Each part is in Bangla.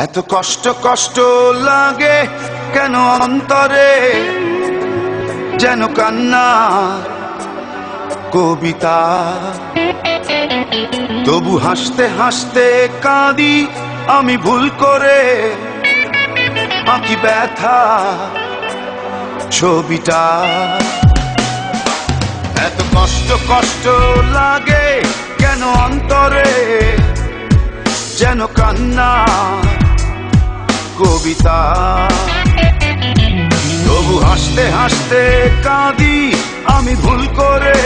এত কষ্ট কষ্ট লাগে কেন অন্তরে, যেন কান্না কবিতা। তবু হাসতে হাসতে কাঁদি আমি ভুল করে, আঁকি ব্যথা ছবিটা। এত কষ্ট কষ্ট লাগে কেন অন্তরে, যেন কান্না কবিতা। তবু হাসতে হাসতে কাঁদি আমি ভুল করে,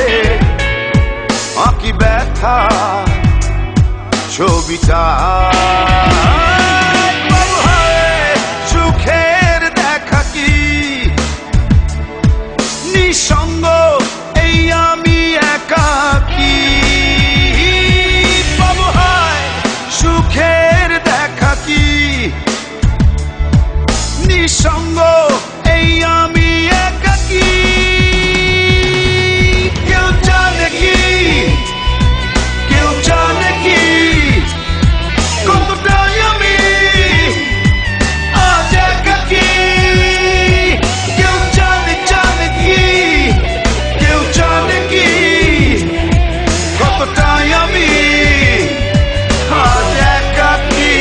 আঁকি ব্যথা ছবিটা। সুখের দেখা কি নিঃসঙ্গ, এই আমি একাকী। বাবু হায় সুখের দেখা কি নিঃসঙ্গ, এই আমি একাকী। কেউ জানে কি, কেউ জানে কি কতটাই আমি আজ একাকী। কেউ জানে জানে কি, কেউ জানে কি কতটাই আমি আজ একাকী।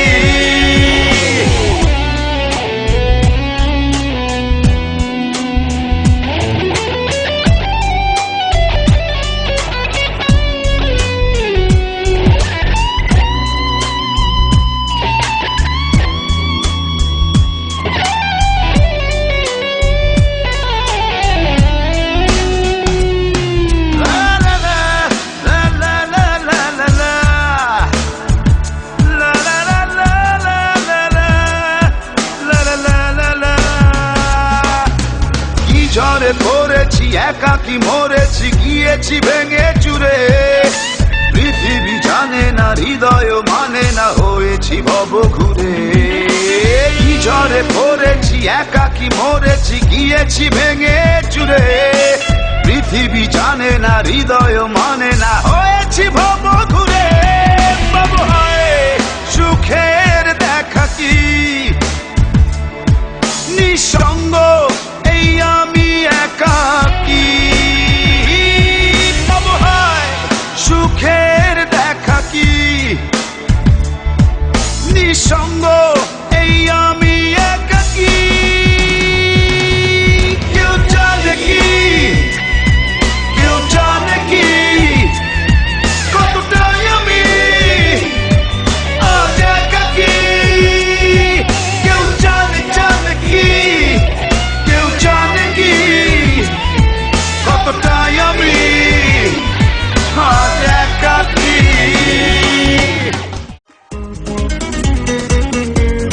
ঝড়ে পড়েছি একাকী মরেছি, গিয়েছি ভেঙে চুরে। পৃথিবী জানে না, হৃদয় মানে না, হয়েছি ভব ঘুরে। ঝড়ে পড়েছি একাকী মরেছি, গিয়েছি ভেঙে চুরে। পৃথিবী জানে না, হৃদয় মানে না, হয়েছি ভব ঘুরে। বাবু হায় সুখে